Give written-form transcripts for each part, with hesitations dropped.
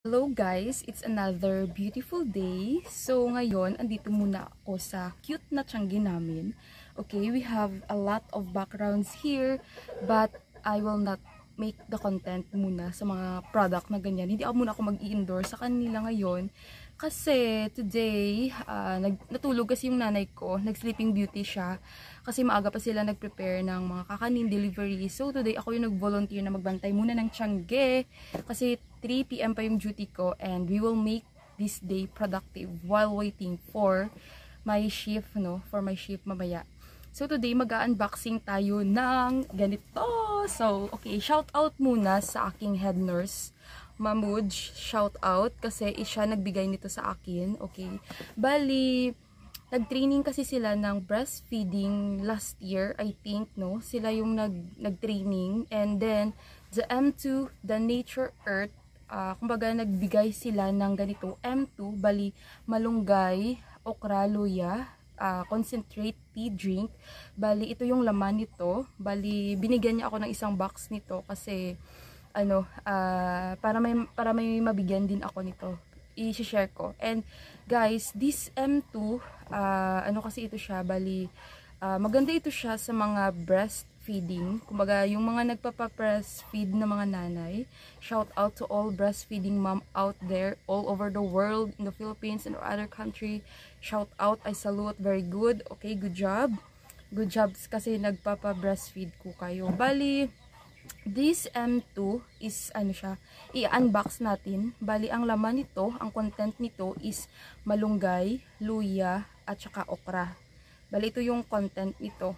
Hello guys, it's another beautiful day. So ngayon, andito muna ako sa cute na tiyanggi namin. Okay, we have a lot of backgrounds here, but I will not make the content muna sa mga product na ganyan. Hindi ako mag-i-endorse sa kanila ngayon. Kasi today, natulog kasi yung nanay ko, nag-sleeping beauty siya. Kasi maaga pa sila nag-prepare ng mga kakanin delivery. So today, ako yung nag-volunteer na magbantay muna ng tiyangge. Kasi 3 PM pa yung duty ko and we will make this day productive while waiting for my shift, for my shift mamaya. So today mag-unboxing tayo ng ganito. So okay, shout out muna sa aking head nurse, Mamuj, shout out kasi siya nagbigay nito sa akin. Okay, bali nag-training kasi sila ng breastfeeding last year, I think, sila yung nag-training, and then the M2, the Nature Earth, kumbaga nagbigay sila ng ganito M2, bali malunggay, okra, luya, concentrate tea drink. Bali ito yung laman nito. Bali binigyan niya ako ng isang box nito kasi para may mabigyan din ako nito. I-share ko. And guys, this M2 kasi ito siya, bali maganda ito siya sa mga breastfeeding. Kumbaga, yung mga nagpapa-breastfeed na mga nanay. Shout out to all breastfeeding mom out there all over the world, in the Philippines and other country. Shout out, I salute, very good. Okay, good job. Good job kasi nagpapa-breastfeed ko kayo. Bali, this M2 is i-unbox natin. Bali, ang laman nito, ang content nito is malunggay, luya, at saka okra. Bali, ito yung content nito.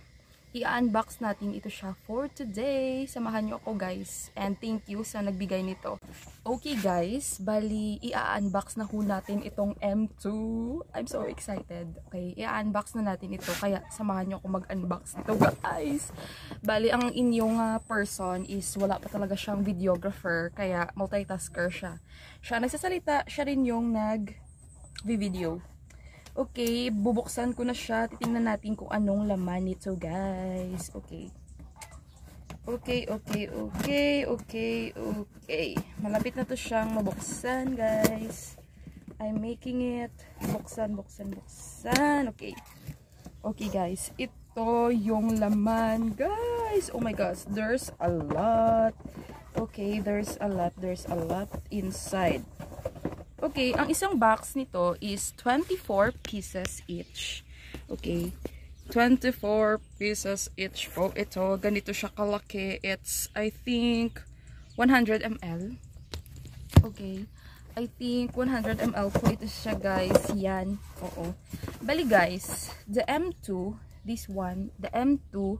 I-unbox natin ito siya for today. Samahan nyo ako guys. And thank you sa nagbigay nito. Okay guys, bali i-unbox na ho natin itong M2. I'm so excited. Okay, i-unbox na natin ito. Kaya samahan nyo ako mag-unbox nito guys. Bali, ang inyong person is wala pa talaga siyang videographer. Kaya multitasker siya. Siya nagsasalita, siya rin yung nag-video. Okay, bubuksan ko na siya. Titingnan natin kung anong laman nito, guys. Okay. Okay. Malapit na to siyang mabuksan, guys. I'm making it. Buksan. Okay. Okay, guys. Ito yung laman, guys. Oh my gosh, there's a lot. Okay, there's a lot inside. Okay, ang isang box nito is 24 pieces each. Okay, 24 pieces each po. Ito, ganito siya kalaki. It's, I think, 100 ml. Okay, I think 100 ml po ito siya, guys. Yan, oo. Bali, guys, the M2, this one, the M2,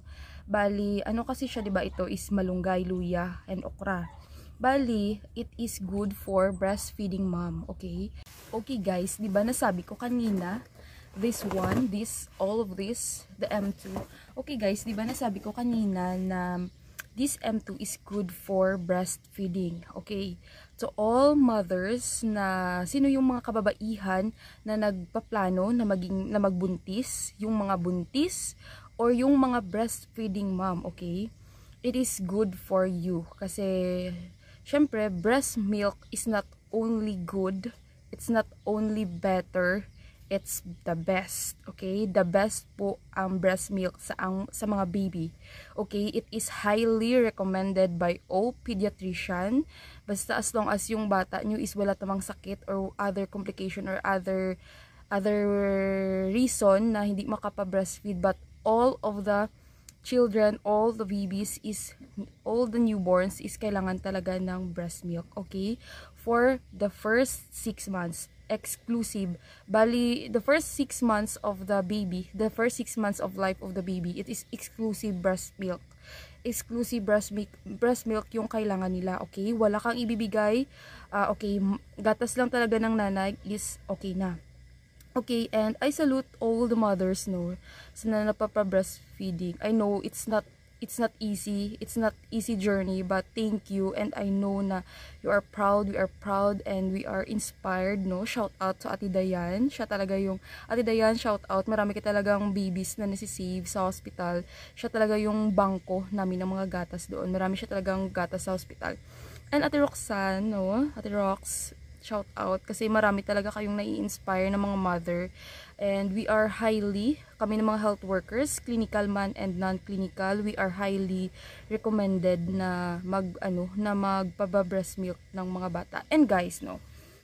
bali, kasi siya, diba, ito is malunggay, luya, and okra. Bali, it is good for breastfeeding mom, okay? Okay guys, di ba nasabi ko kanina, all of this, the M2. Okay guys, di ba nasabi ko kanina na this M2 is good for breastfeeding, okay? To all mothers na, sino yung mga kababaihan na nagpaplano na magbuntis, yung mga buntis, or yung mga breastfeeding mom, okay? It is good for you kasi syempre, breast milk is not only good, it's not only better, it's the best, okay? The best po ang breast milk sa mga baby, okay? It is highly recommended by all pediatrician, basta as long as yung bata nyo is wala tamang sakit or other complication or other reason na hindi makapa-breastfeed, but all of the children, all the babies all the newborns is kailangan talaga ng breast milk, okay? For the first 6 months, exclusive. Bali, the first 6 months of the baby, the first 6 months of life of the baby, it is exclusive breast milk. Exclusive breast milk yung kailangan nila, okay? Wala kang ibibigay, okay, gatas lang talaga ng nanay is okay na. Okay, and I salute all the mothers, sa napapa-breastfeeding. I know it's not easy. It's not easy journey, but thank you, and I know na you are proud, we are proud, and we are inspired, Shout out to Ate Dayan. Siya talaga yung Ate Dayan, shout out. Marami ka talagang babies na nasi-save sa hospital. Siya talaga yung bangko namin ng mga gatas doon. Marami siya talagang gatas sa hospital. And Ate Roxanne, Ate Rox, shout out kasi marami talaga kayong nai-inspire ng mga mother, and we are kami ng mga health workers, clinical man and non-clinical, we are highly recommended na magpaba-breast milk ng mga bata. And guys, no,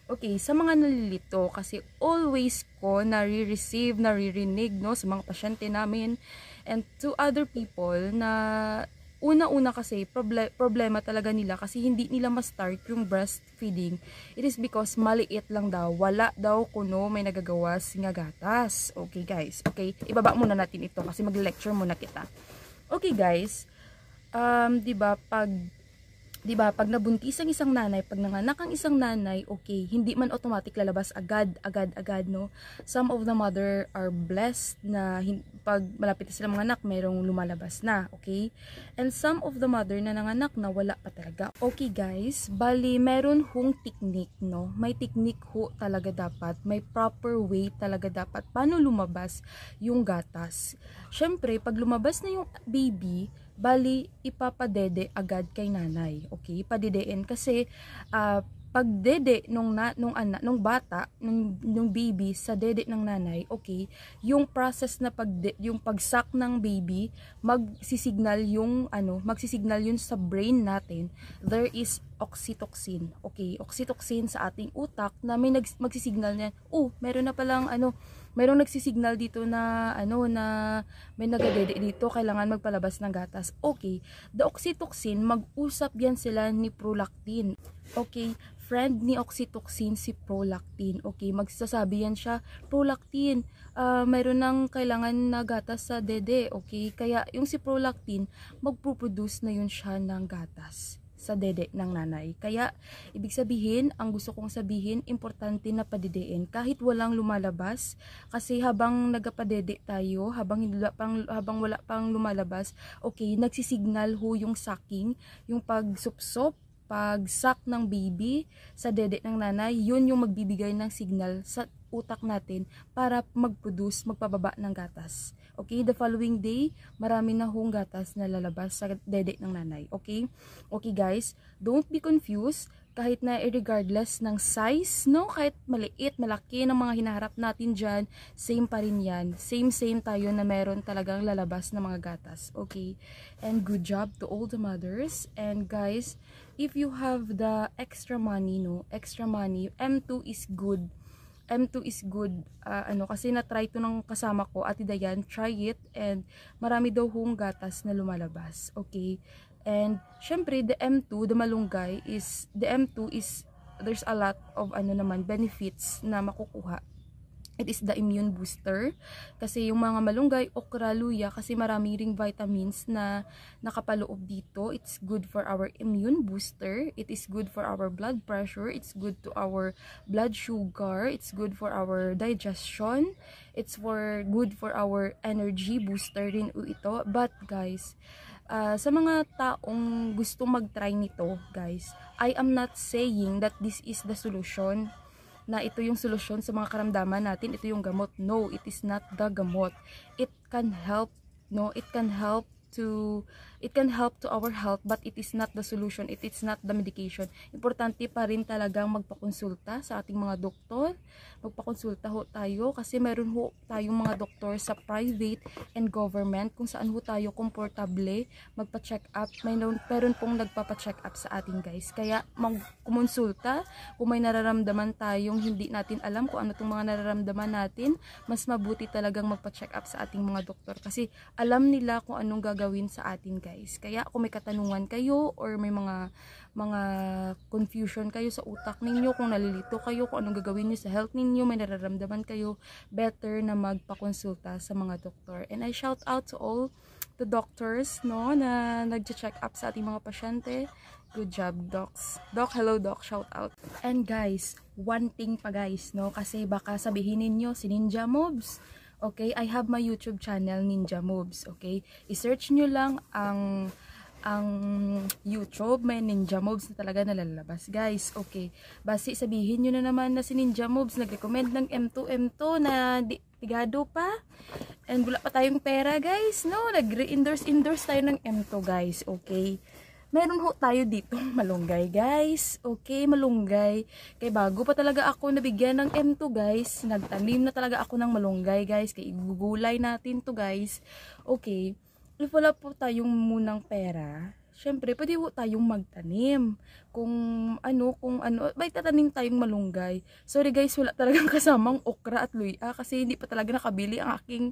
okay, sa mga nalilito, kasi always ko nare-receive, naririnig, no, sa mga pasyente namin and to other people na una-una kasi problema talaga nila kasi hindi nila ma-start yung breastfeeding. It is because maliit lang daw, wala daw kuno may nagagawas nga gatas. Okay guys, okay, ibaba muna natin ito kasi mag-lecture muna kita. Okay guys, 'di ba pag nabuntis ang isang nanay, pag nanganak ang isang nanay, okay, hindi man automatic lalabas agad, no. Some of the mother are blessed na pag malapit na sila mga anak, mayroong lumalabas na, okay? And some of the mother na nanganak na wala pa talaga. Okay guys, bali meron hong technique, no. May technique ho talaga dapat, may proper way talaga dapat paano lumabas yung gatas. Syempre, pag lumabas na yung baby, bali ipapadede agad kay nanay. Okay, padidein kasi pag dede nung bata, nung baby sa dede ng nanay, okay, yung process na yung pagsak ng baby, magsisignal yun sa brain natin. There is oxytocin. Okay, oxytocin sa ating utak na may magsisignal niyan. Meron na palang mayroong nagsisignal dito na na may nagadede dito, kailangan magpalabas ng gatas. Okay, the oxytocin, mag-usap yan sila ni prolactin. Okay, friend ni oxytocin si prolactin. Okay, magsasabi yan siya, prolactin, mayroon ng kailangan na gatas sa dede. Okay, kaya yung si prolactin, magpo-produce na yun siya ng gatas sa dede ng nanay. Kaya, ibig sabihin, ang gusto kong sabihin, importante na padidein kahit walang lumalabas. Kasi habang nagapadede tayo, habang wala pang lumalabas, okay, nagsisignal ho yung sucking, yung pagsupsop, pagsak ng baby sa dede ng nanay, yun yung magbibigay ng signal sa utak natin para magpababa ng gatas. Okay, the following day, marami na hong gatas na lalabas sa dede ng nanay. Okay? Okay guys, don't be confused kahit na regardless ng size, no? Kahit maliit, malaki ng mga hinaharap natin dyan, same pa rin yan. Same tayo na meron talagang lalabas na mga gatas. Okay? And good job to all the mothers. And guys, if you have the extra money, M2 is good. M2 is good, kasi na-try to ng kasama ko, Ate Dayan, try it, and marami daw hong gatas na lumalabas, okay? And, syempre, the M2 is, there's a lot of, benefits na makukuha. It is the immune booster, kasi yung mga malunggay, okra, luya, kasi marami ring vitamins na nakapaloob dito. It's good for our immune booster, it is good for our blood pressure, it's good to our blood sugar, it's good for our digestion, it's good for our energy booster rin ito. But guys, sa mga taong gusto mag-try nito, guys, I am not saying that this is the solution, na ito yung solusyon sa mga karamdaman natin, ito yung gamot. No, it is not the gamot. It can help, no, it can help to our health, but it is not the solution, it is not the medication. Importante pa rin talagang magpakonsulta sa ating mga doktor. Magpakonsulta ho tayo kasi meron ho tayong mga doktor sa private and government kung saan ho tayo komportable magpa-check up. Meron pong nagpapa-check up sa atin, guys. Kaya magkumonsulta kung may nararamdaman tayong hindi natin alam kung ano itong mga nararamdaman natin, mas mabuti talagang magpa-check up sa ating mga doktor kasi alam nila kung anong gagawin sa atin, guys. Kaya kung may katanungan kayo or may mga confusion kayo sa utak ninyo, kung nalilito kayo kung anong gagawin niyo sa health ninyo, may nararamdaman kayo, better na magpakonsulta sa mga doktor. And I shout out to all the doctors, no, na nagche-check up sa ating mga pasyente. Good job, docs. Doc, hello doc, shout out. And guys, one thing pa guys, no, kasi baka sabihin ninyo si Ninja Mobs. Okay, I have my YouTube channel, Ninja Moves. Okay, i-search nyo lang ang YouTube, may Ninja Moves na talaga nalalabas, guys. Okay, basi sabihin nyo na naman na si Ninja Moves nag-recommend ng M2 na tigado pa. And wala pa tayong pera, guys. No, nag-re-endorse tayo ng M2, guys. Okay, meron ho tayo dito malunggay guys. Okay, malunggay. Kaya bago pa talaga ako nabigyan ng M2 guys, nagtanim na talaga ako ng malunggay guys. Kaya igugulay natin to guys. Okay, if wala po tayong munang pera, syempre pwede po tayong magtanim. Kung ano, may tatanim tayong malunggay. Sorry guys, wala talagang kasamang okra at luya kasi hindi pa talaga nakabili ang aking,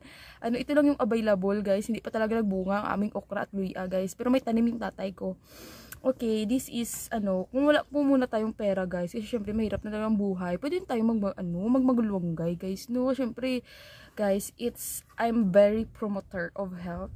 ito lang yung available guys. Hindi pa talaga nagbunga ang aming okra at luya guys. Pero may tanim yung tatay ko. Okay, this is, kung wala po muna tayong pera guys, kasi syempre mahirap na talagang buhay. Pwede tayong magmaglunggay guys. No, syempre, guys, I'm very promoter of health.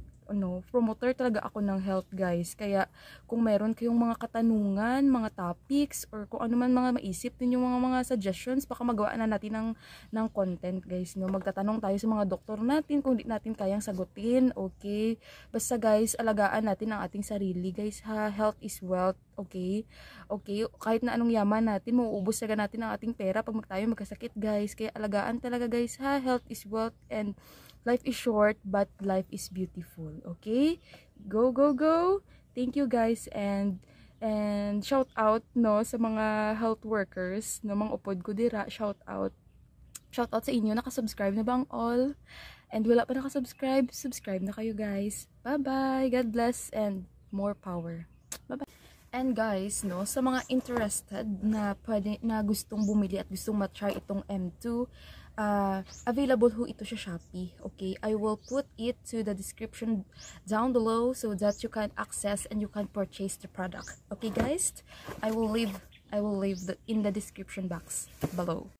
Promoter talaga ako ng health guys. Kaya kung meron kayong mga katanungan, mga topics, or kung ano man mga maisip din yung mga suggestions, baka magawa na natin ng content guys. No? Magtatanong tayo sa mga doktor natin kung di natin kayang sagutin. Okay? Basta guys, alagaan natin ang ating sarili guys ha. Health is wealth. Okay? Okay? Kahit na anong yaman natin, mauubos talaga natin ang ating pera pag tayo magkasakit guys. Kaya alagaan talaga guys ha. Health is wealth and life is short, but life is beautiful. Okay? Go, go, go! Thank you guys and shout out no sa mga health workers no mga upod ko dira. Shout out sa inyo. Nakasubscribe na ba ang all? And wala pa nakasubscribe, subscribe na kayo guys. Bye-bye! God bless and more power. Bye-bye! And guys, no, sa mga interested na gustong bumili at gustong ma-try itong M2, available ho ito sa Shopee. Okay, I will put it to the description down below so that you can access and you can purchase the product. Okay guys, I will leave in the description box below.